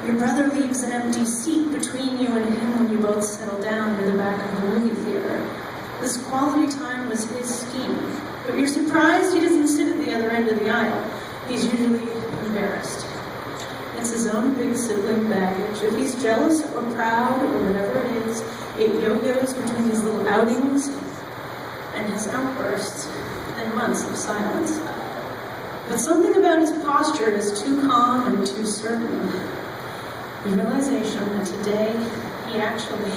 Your brother leaves an empty seat between you and him when you both settle down near the back of the movie theater. This quality time was his scheme, but you're surprised he doesn't sit at the other end of the aisle. He's usually embarrassed. It's his own big sibling baggage. If he's jealous or proud or whatever it is, it yo-yos between his little outings and his outbursts and months of silence. But something about his posture is too calm and too certain. The realization that today he actually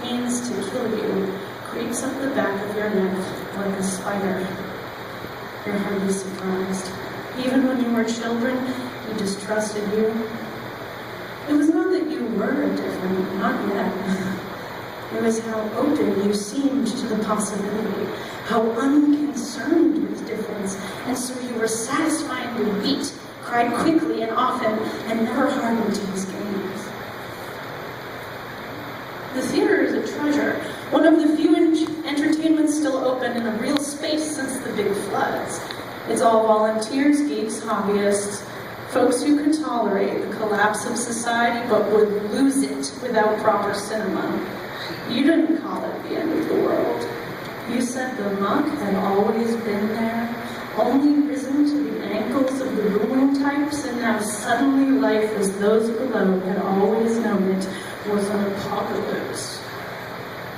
means to kill you creeps up the back of your neck like a spider. You're hardly surprised. Even when you were children, he distrusted you. It was not that you were different, not yet. It was how open you seemed to the possibility, how unconcerned with difference, and so you were satisfyingly beat, cried quickly and often, and never hardened to his games. The theater is a treasure, one of the few entertainments still open in a real space since the big floods. It's all volunteers, geeks, hobbyists, folks who could tolerate the collapse of society but would lose it without proper cinema. You didn't call it the end of the world. You said the muck had always been there, only risen to the ankles of the ruling types, and now suddenly life as those below had always known it was an apocalypse.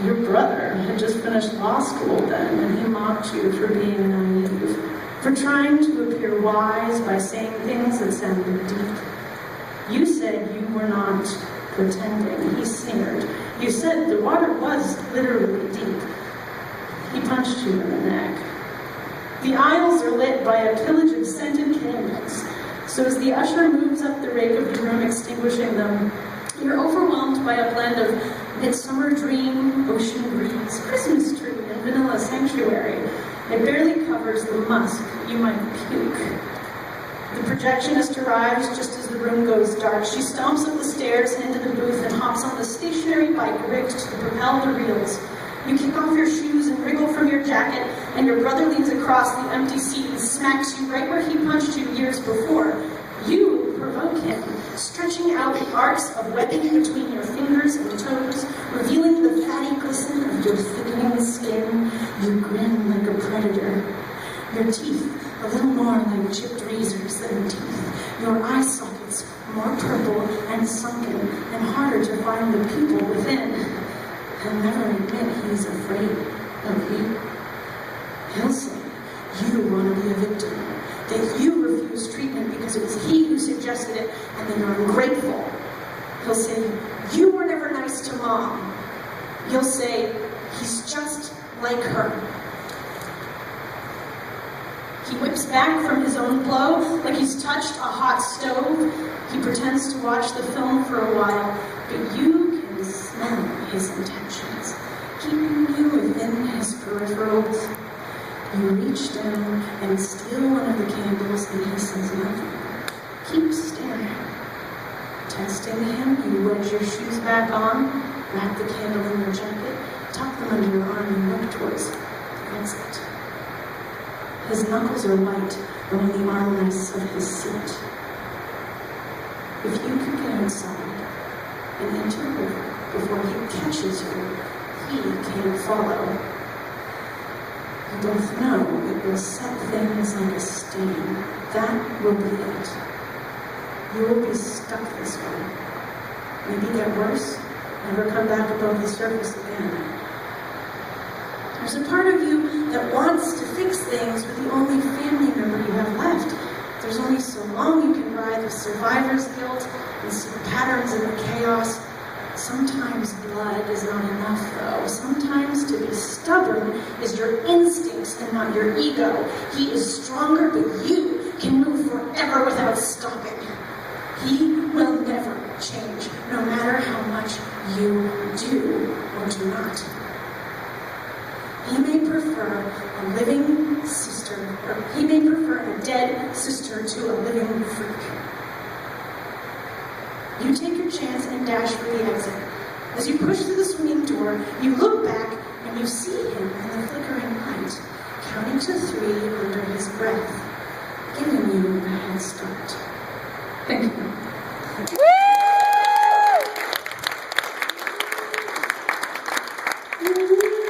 Your brother had just finished law school then, and he mocked you for being naive, for trying to appear wise by saying things that sounded deep. You said you were not pretending. He sneered. You said the water was literally deep. He punched you in the neck. The aisles are lit by a pillage of scented candles, so as the usher moves up the rake of the room extinguishing them, you're overwhelmed by a blend of midsummer dream, ocean breeze, Christmas tree, and vanilla sanctuary. It barely covers the musk. You might puke. The projectionist arrives just as the room goes dark. She stomps up the stairs into the booth and hops on the stationary bike rigged to propel the reels. You kick off your shoes and wriggle from your jacket, and your brother leans across the empty seat and smacks you right where he punched you years before. You provoke him, stretching out the arcs of webbing between your fingers and toes, revealing the fatty glisten of your thickening skin. You grin like a predator. Your teeth, a little more like chipped razors than teeth. Your eye sockets, more purple and sunken and harder to find the people within. He'll never admit he's afraid of you. He'll say you want to be a victim, that you refused treatment because it was he who suggested it, and then you're ungrateful. He'll say you were never nice to Mom. You'll say he's just like her. He whips back from his own blow like he's touched a hot stove. He pretends to watch the film for a while, but you can smell his intentions, keeping you within his peripherals. You reach down and steal one of the candles, and he says nothing. Keep staring. Testing him, you wedge your shoes back on, wrap the candle in your jacket, tuck them under your arm, and look towards the exit. His knuckles are white on the armrests of his seat. If you could get outside and enter over before he catches you, he can't follow. You both know it will set things like a stain. That will be it. You will be stuck this way. Maybe get worse, never come back above the surface again. There's a part of you that wants to fix things with the only family member you have left. There's only so long you can ride with survivor's guilt and see patterns in the chaos. Sometimes blood is not enough, though. Sometimes to be stubborn is your instincts and not your ego. He is stronger, but you can move forever without stopping. He will never change, no matter how much you do or do not. He may prefer a living sister, or he may prefer a dead sister to a living freak. You take your chance and dash for the exit. As you push through the swinging door, you look back and you see him in the flickering light, counting to 3 under his breath, giving you a head start. Thank you.